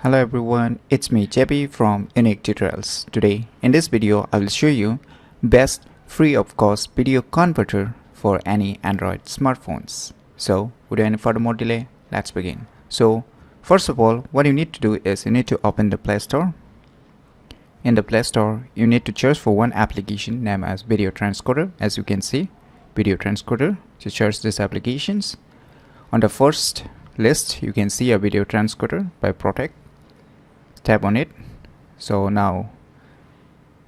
Hello everyone, it's me JP from UniqueTutorials. Today in this video I will show you best free of cost video converter for any Android smartphones. So without any further more delay, let's begin. So first of all, what you need to do is you need to open the Play Store. In the Play Store, you need to search for one application named as Video Transcoder. As you can see, Video Transcoder. To search these applications, on the first list you can see a Video Transcoder by Protect. Tap on it. So now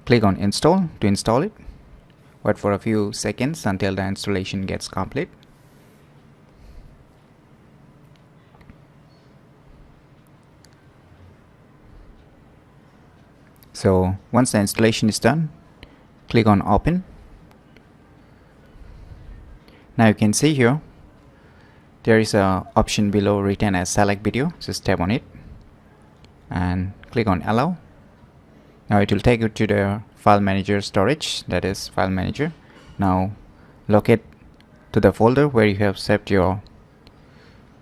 click on install to install it. Wait for a few seconds until the installation gets complete. So once the installation is done, click on open. Now you can see here there is a option below written as select video. Just tap on it and click on allow. Now it will take you to the file manager storage, that is file manager. Now locate to the folder where you have saved your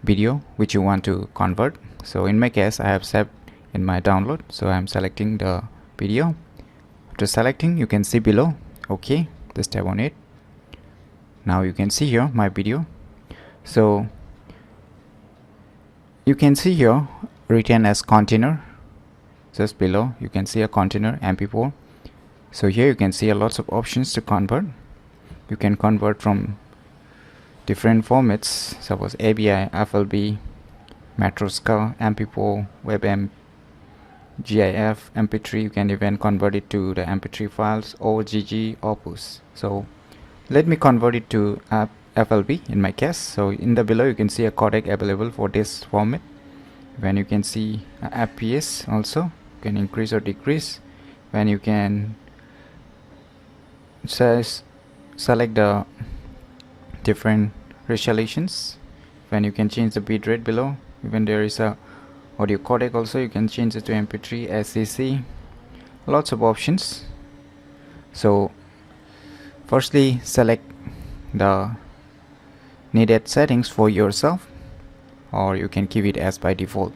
video which you want to convert. So in my case I have saved in my download, so I'm selecting the video. After selecting, you can see below okay, just tap on it. Now you can see here my video. So you can see here written as container. Just below you can see a container MP4. So here you can see a lots of options to convert. You can convert from different formats, suppose AVI, FLB, Matroska, MP4, WebM, GIF, MP3. You can even convert it to the MP3 files, OGG, Opus. So let me convert it to FLB in my case. So in the below you can see a codec available for this format. When you can see FPS also, you can increase or decrease. When you can select the different resolutions, when you can change the bitrate below. Even there is a audio codec also, you can change it to MP3, SCC, lots of options. So firstly select the needed settings for yourself, or you can keep it as by default.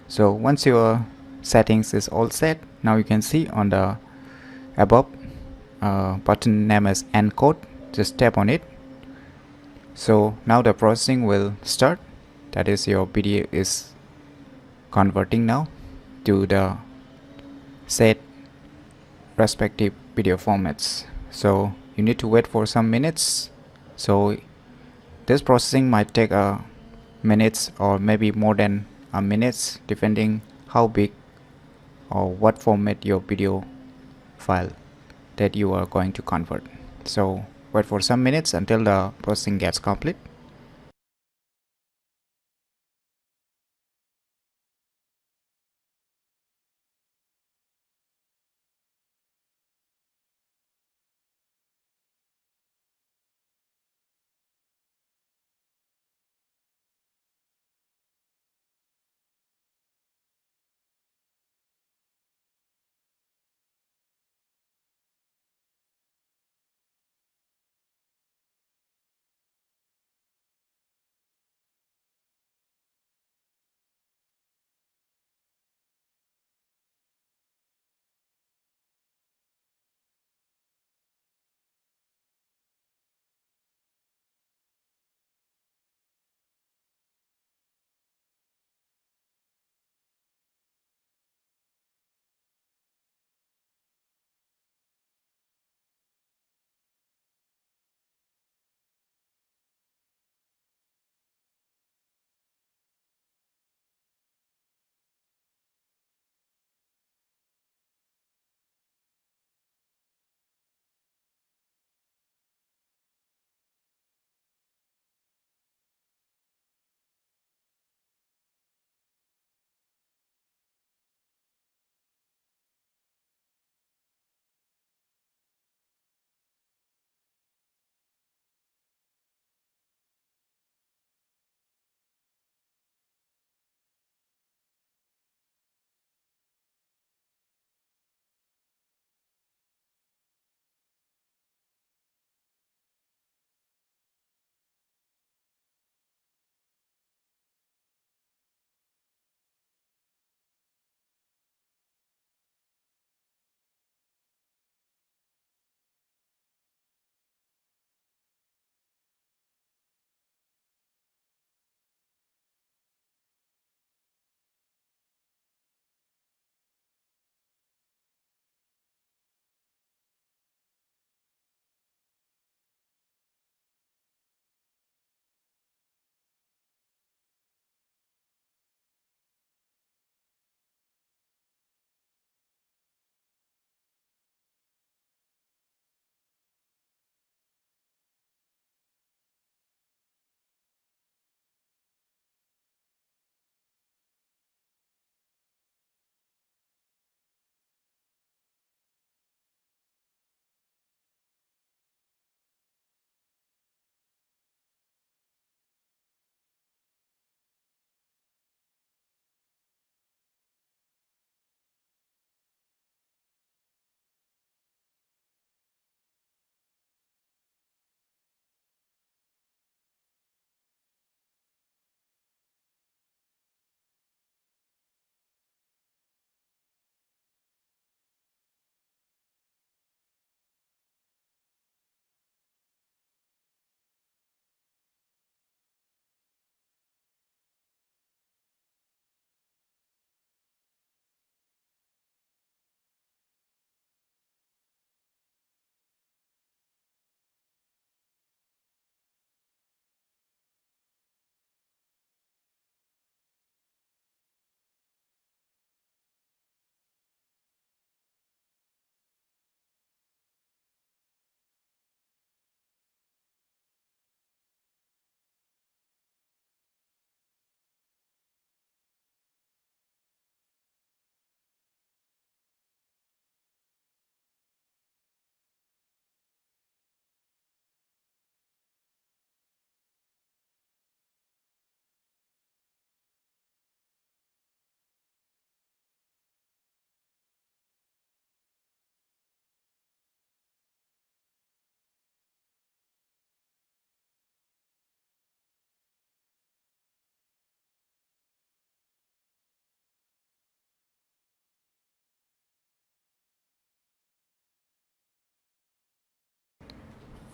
So once your settings is all set, now you can see on the above button name as encode. Just tap on it. So now the processing will start, that is your video is converting now to the set respective video formats. So you need to wait for some minutes. So this processing might take a minutes or maybe more than a minutes, depending how big or what format your video file that you are going to convert. So wait for some minutes until the processing gets complete.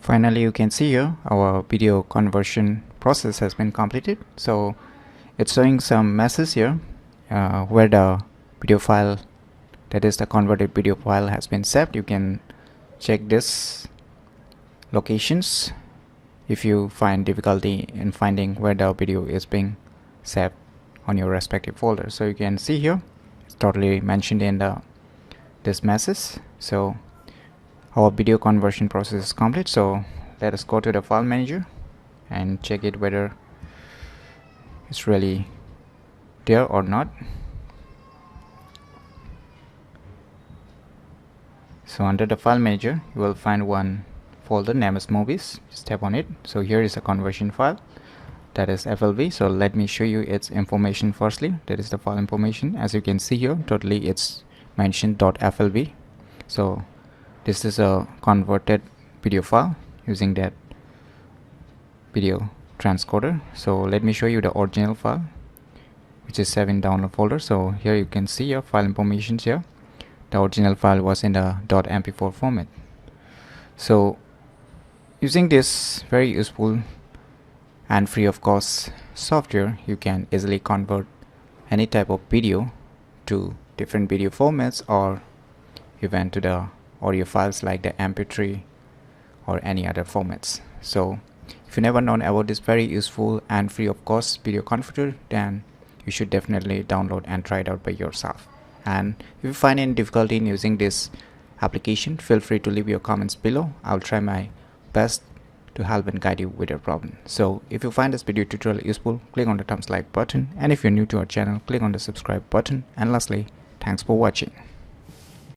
Finally, you can see here our video conversion process has been completed. So it's showing some message here where the video file, that is the converted video file, has been saved. You can check this locations if you find difficulty in finding where the video is being saved on your respective folder. So you can see here it's totally mentioned in this message. So our video conversion process is complete. So let us go to the file manager and check it whether it's really there or not. So under the file manager you will find one folder named as movies. Just tap on it. So here is a conversion file, that is FLV. So let me show you its information firstly. That is the file information. As you can see here, totally it's mentioned .flv. So this is a converted video file using that video transcoder. So let me show you the original file, which is saved in download folder. So here you can see your file information here. The original file was in the .mp4 format. So using this very useful and free of cost software, you can easily convert any type of video to different video formats, or even to the audio files like the mp3 or any other formats. So if you never known about this very useful and free of cost video converter, then you should definitely download and try it out by yourself. And if you find any difficulty in using this application, feel free to leave your comments below. I'll try my best to help and guide you with your problem. So if you find this video tutorial useful, click on the thumbs like button, and if you're new to our channel, click on the subscribe button. And lastly, thanks for watching.